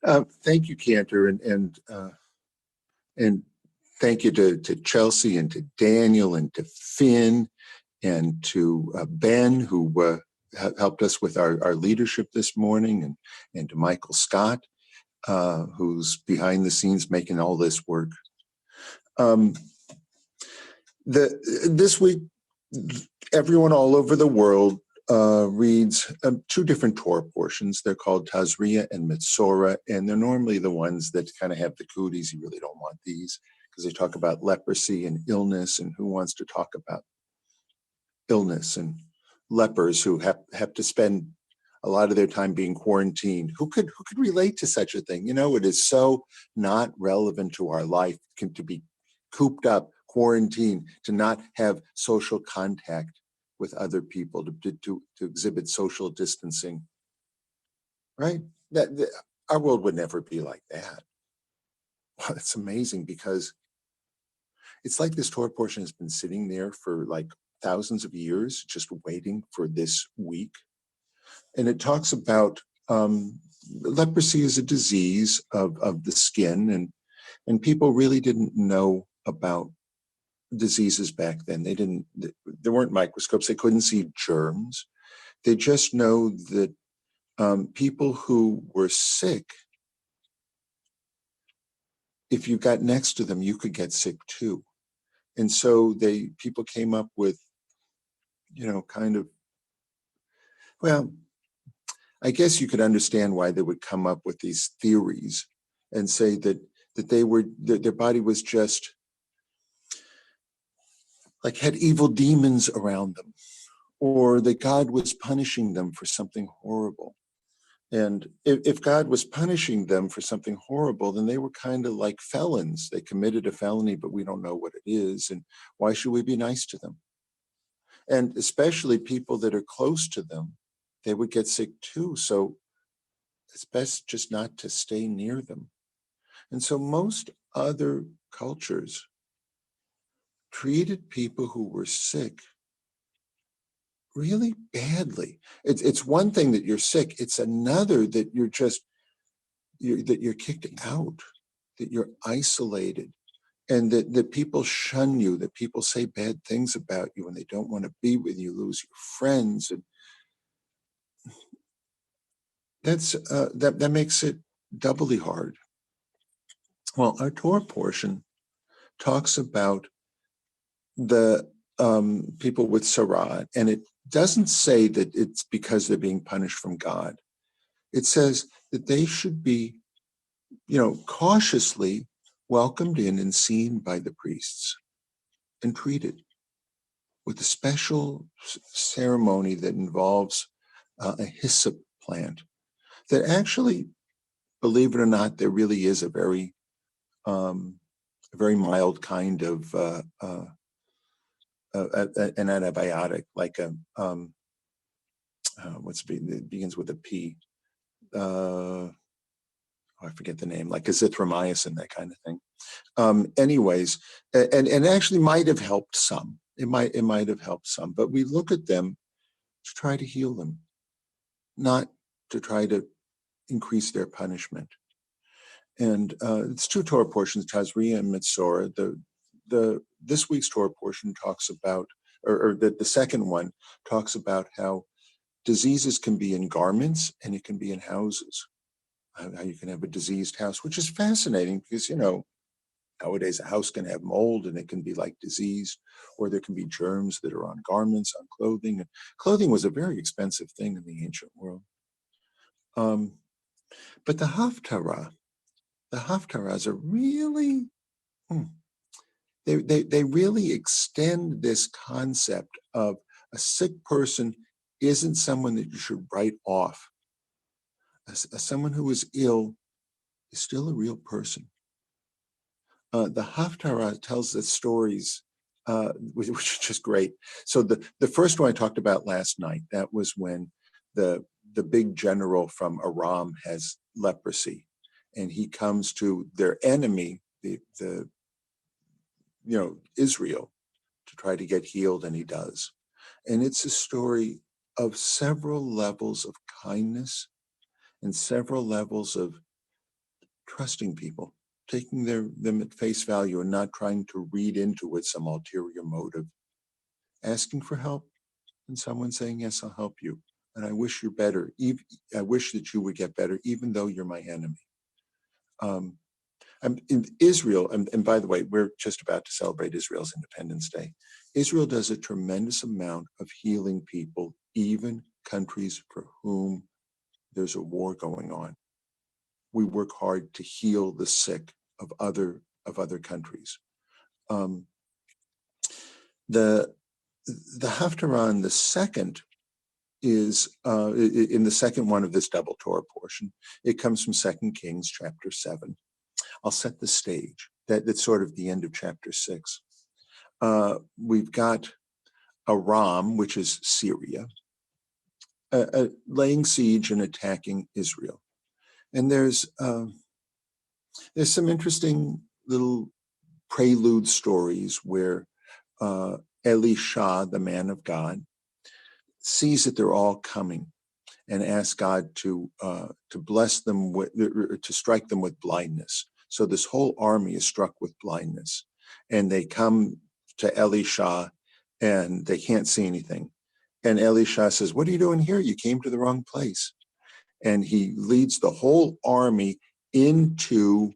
Thank you, Cantor, and thank you to Chelsea and to Daniel and to Finn and to Ben, who helped us with our leadership this morning, and to Michael Scott, who's behind the scenes making all this work. This week, everyone all over the world reads two different Torah portions. They're called Tazria and Metzora, and they're normally the ones that kind of have the cooties. You really don't want these because they talk about leprosy and illness, and who wants to talk about illness and lepers who have to spend a lot of their time being quarantined? Who could relate to such a thing? You know, it is so not relevant to our life to be cooped up, quarantined, to not have social contact with other people, to exhibit social distancing, right? Our world would never be like that. Wow, that's amazing, because it's like this Torah portion has been sitting there for like thousands of years, just waiting for this week. And it talks about leprosy is a disease of the skin, and people really didn't know about diseases back then. There weren't microscopes. They couldn't see germs. They just know that people who were sick, if you got next to them, you could get sick too. And so people came up with, well, I guess you could understand why they would come up with these theories and say that their body was just like had evil demons around them, or that God was punishing them for something horrible. And if God was punishing them for something horrible, then they were kind of like felons. They committed a felony, but we don't know what it is. And why should we be nice to them? And especially people that are close to them, they would get sick too. So it's best just not to stay near them. And so most other cultures treated people who were sick really badly. It's one thing that you're sick. It's another that you're kicked out, that you're isolated, and that people shun you, that people say bad things about you, and they don't want to be with you, lose your friends. And that makes it doubly hard. Well, our Torah portion talks about the people with Sarah, and it doesn't say that it's because they're being punished from God. It says that they should be, cautiously welcomed in and seen by the priests and treated with a special ceremony that involves a hyssop plant. That actually, believe it or not, there really is a very mild kind of an antibiotic, like it begins with a P. I forget the name, like azithromycin, that kind of thing. Anyways, and actually might have helped some. It might have helped some, but we look at them to try to heal them, not to try to increase their punishment. And it's two Torah portions, Tazria and Metzora. This week's Torah portion talks about, or the second one talks about how diseases can be in garments and it can be in houses. How you can have a diseased house, which is fascinating because, nowadays a house can have mold and it can be like diseased, or there can be germs that are on garments, on clothing. And clothing was a very expensive thing in the ancient world. But the Haftarahs are really, they really extend this concept of a sick person isn't someone that you should write off. Someone who is ill is still a real person. The Haftarah tells the stories, which is just great. So the first one I talked about last night, that was when the big general from Aram has leprosy, and he comes to their enemy, Israel, to try to get healed, and he does. And it's a story of several levels of kindness and several levels of trusting people, taking them at face value and not trying to read into it some ulterior motive, asking for help, and someone saying, yes, I'll help you. And I wish you're better. I wish that you would get better, even though you're my enemy. I'm in Israel, and by the way, we're just about to celebrate Israel's Independence Day. Israel does a tremendous amount of healing people, even countries for whom there's a war going on. We work hard to heal the sick of other countries. The Haftarah, the second, is in the second one of this double Torah portion. It comes from 2 Kings chapter 7. I'll set the stage. That's sort of the end of chapter 6. We've got Aram, which is Syria, laying siege and attacking Israel. And there's some interesting little prelude stories where Elisha, the man of God, sees that they're all coming and asks God to bless them to strike them with blindness. So this whole army is struck with blindness, and they come to Elisha and they can't see anything. And Elisha says, "What are you doing here? You came to the wrong place." And he leads the whole army into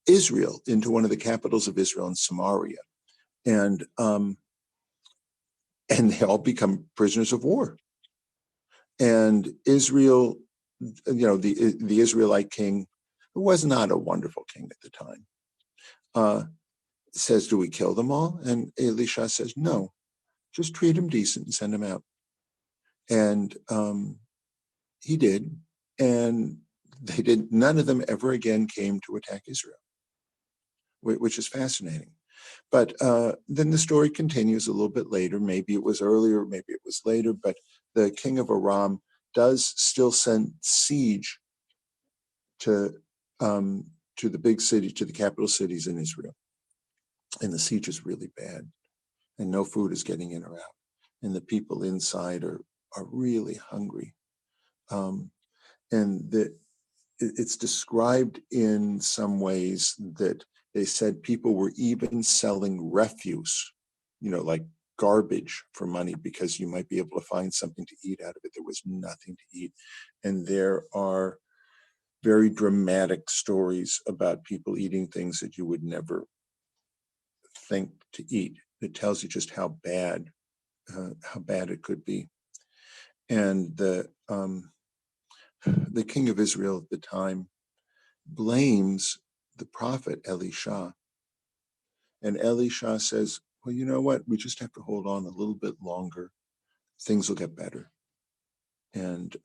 Israel, into one of the capitals of Israel in Samaria. And they all become prisoners of war. And Israel, the Israelite king, who was not a wonderful king at the time, says, "Do we kill them all?" And Elisha says, "No, just treat them decent and send them out." And he did. And they did. None of them ever again came to attack Israel, which is fascinating. But then the story continues a little bit later. Maybe it was earlier, maybe it was later, but the king of Aram does still send siege to the big city, to the capital cities in Israel. And the siege is really bad, and no food is getting in or out. And the people inside are really hungry. And it's described in some ways that they said people were even selling refuse, like garbage, for money, because you might be able to find something to eat out of it. There was nothing to eat. And there are very dramatic stories about people eating things that you would never think to eat. It tells you just how bad it could be. And the king of Israel at the time blames the prophet Elisha. And Elisha says, "Well, you know what? We just have to hold on a little bit longer. Things will get better." And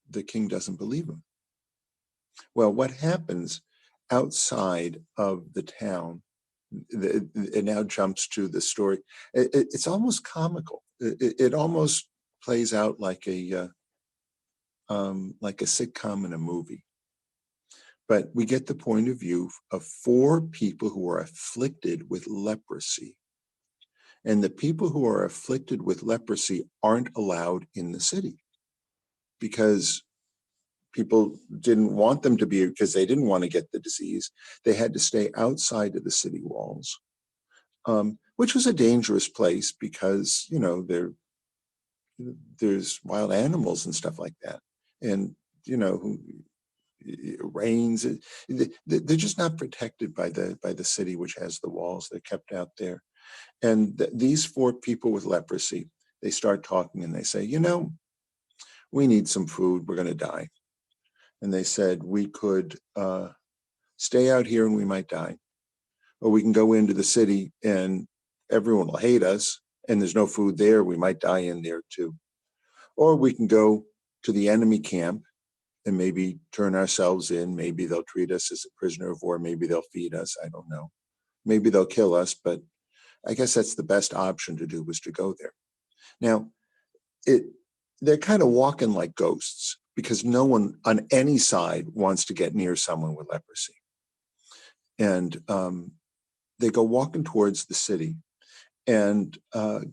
the king doesn't believe him. Well, what happens outside of the town, it now jumps to the story. It's almost comical. It almost plays out like a sitcom in a movie. But we get the point of view of 4 people who are afflicted with leprosy. And the people who are afflicted with leprosy aren't allowed in the city because people didn't want them to be, because they didn't want to get the disease. They had to stay outside of the city walls, which was a dangerous place because, there's wild animals and stuff like that. And, it rains. They're just not protected by the city, which has the walls. They're kept out there. And these 4 people with leprosy, they start talking and they say, we need some food. We're going to die. And they said, we could stay out here and we might die. Or we can go into the city and everyone will hate us and there's no food there. We might die in there too. Or we can go to the enemy camp and maybe turn ourselves in. Maybe they'll treat us as a prisoner of war. Maybe they'll feed us. I don't know. Maybe they'll kill us, but I guess that's the best option to do, was to go there. Now, they're kind of walking like ghosts because no one on any side wants to get near someone with leprosy. And they go walking towards the city. And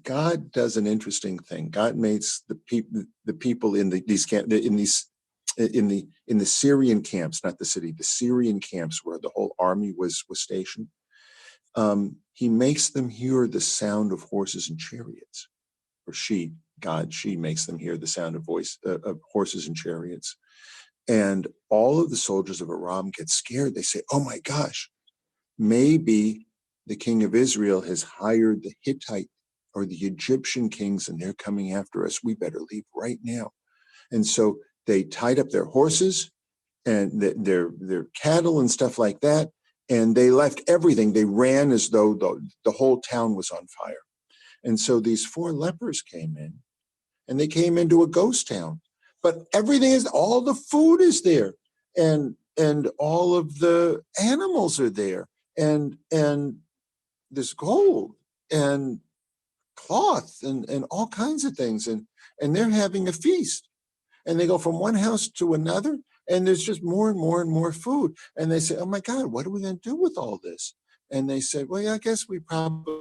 God does an interesting thing. God makes the people in these in the Syrian camps, not the city, the Syrian camps where the whole army was stationed. He makes them hear the sound of horses and chariots, or she makes them hear the sound of horses and chariots. And all of the soldiers of Aram get scared. They say, oh my gosh, maybe the king of Israel has hired the Hittite or the Egyptian kings and they're coming after us. We better leave right now. And so they tied up their horses and their cattle and stuff like that. And they left everything. They ran as though the whole town was on fire. And so these 4 lepers came in, and they came into a ghost town. But everything is, all the food is there, and all of the animals are there, and there's gold and cloth and all kinds of things, and they're having a feast. And they go from one house to another, and there's just more and more and more food. And they say, oh my God, what are we going to do with all this? And they said, well, yeah, I guess we probably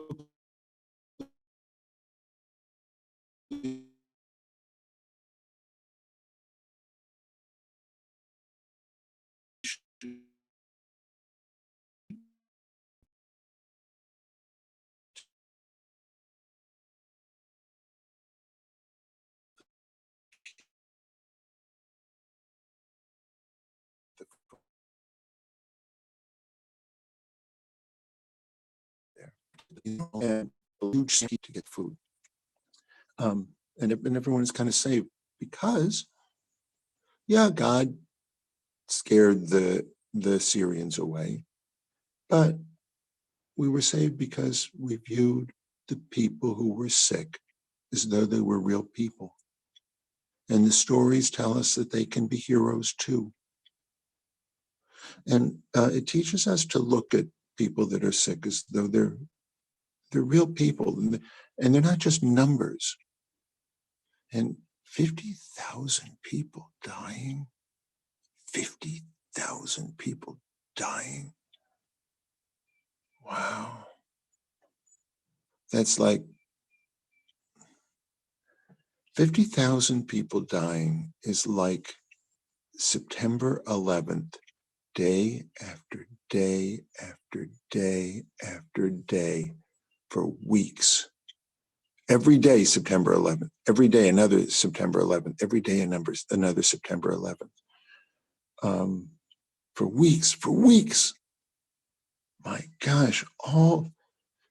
and a huge city to get food. And everyone is kind of saved because, yeah, God scared the Syrians away, but we were saved because we viewed the people who were sick as though they were real people. And the stories tell us that they can be heroes too. And it teaches us to look at people that are sick as though they're real people, and they're not just numbers. And 50,000 people dying, 50,000 people dying. Wow. That's like 50,000 people dying is like September 11th, day after day after day after day for weeks. Every day, September 11th. Every day, another September 11th. Every day, another September 11th. For weeks. My gosh,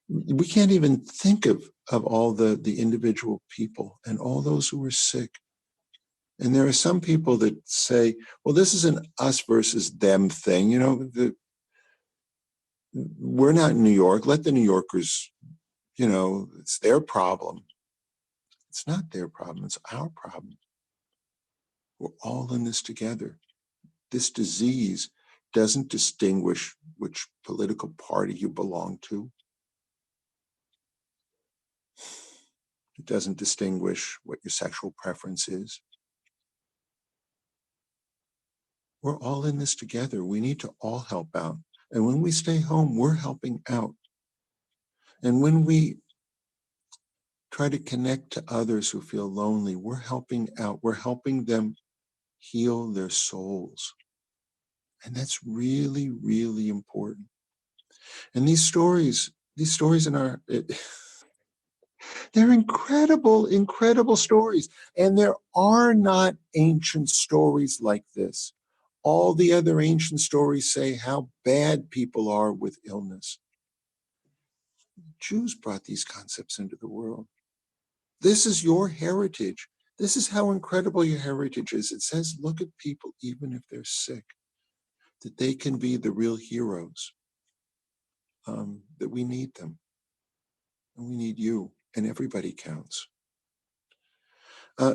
we can't even think of all the individual people and all those who are sick. And there are some people that say, well, this is an us versus them thing. You know, we're not in New York. Let the New Yorkers, you know, it's their problem. It's not their problem. It's our problem. We're all in this together. This disease doesn't distinguish which political party you belong to. It doesn't distinguish what your sexual preference is. We're all in this together. We need to all help out. And when we stay home, we're helping out. And when we try to connect to others who feel lonely, we're helping out. We're helping them heal their souls. And that's really, really important. And these stories in our, they're incredible, incredible stories. And there are not ancient stories like this. All the other ancient stories say how bad people are with illness. Jews brought these concepts into the world. This is your heritage. This is how incredible your heritage is. It says, look at people, even if they're sick, that they can be the real heroes, that we need them. And we need you, and everybody counts.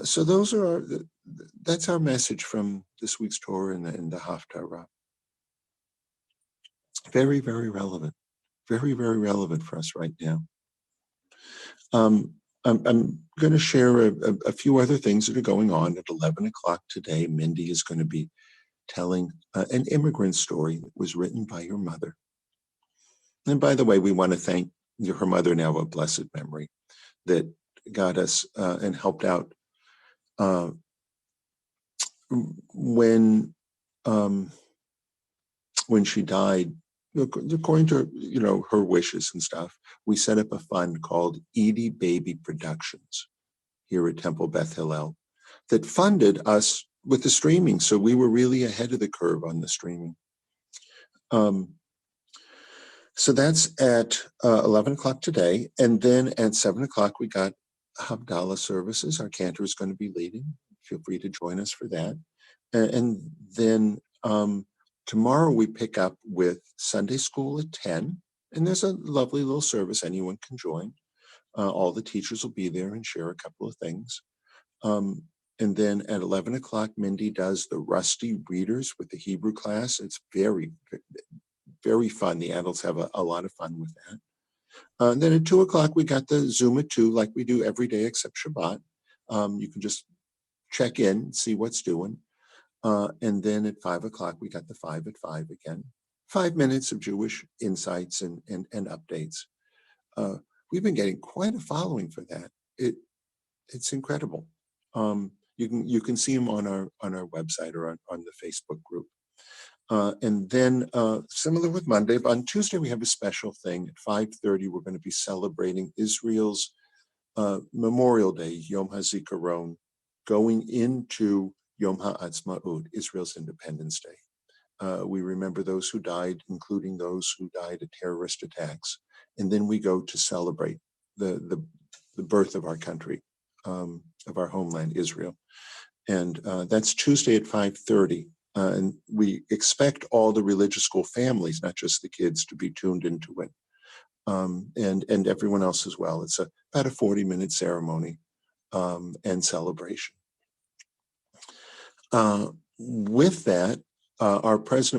So that's our message from this week's Torah and the Haftarah. Very, very relevant. Very, very relevant for us right now. I'm going to share a few other things that are going on. At 11 o'clock today, Mindy is going to be telling an immigrant story that was written by your mother. And by the way, we want to thank her mother, now of blessed memory, that got us and helped out when she died, according to her wishes and stuff, we set up a fund called Edie Baby Productions here at Temple Beth Hillel that funded us with the streaming. So we were really ahead of the curve on the streaming. So that's at 11 o'clock today. And then at 7 o'clock, we got Havdalah services. Our cantor is going to be leading. Feel free to join us for that. And then tomorrow we pick up with Sunday school at 10. And there's a lovely little service anyone can join. All the teachers will be there and share a couple of things. And then at 11 o'clock, Mindy does the Rusty Readers with the Hebrew class. It's very, very fun. The adults have a lot of fun with that. And then at 2 o'clock, we got the Zoom at 2, like we do every day except Shabbat. You can just check in, see what's doing. And then at 5 o'clock, we got the 5 at 5 again. 5 minutes of Jewish insights and updates. We've been getting quite a following for that. It's incredible. You can see them on our website or on the Facebook group. And then similar with Monday, but on Tuesday we have a special thing at 5:30. We're going to be celebrating Israel's Memorial Day, Yom HaZikaron, going into Yom HaAtzmaut, Israel's Independence Day. We remember those who died, including those who died at terrorist attacks, and then we go to celebrate the birth of our country, of our homeland, Israel. And that's Tuesday at 5:30. And we expect all the religious school families, not just the kids, to be tuned into it, and everyone else as well. It's about a 40-minute ceremony and celebration. With that, our president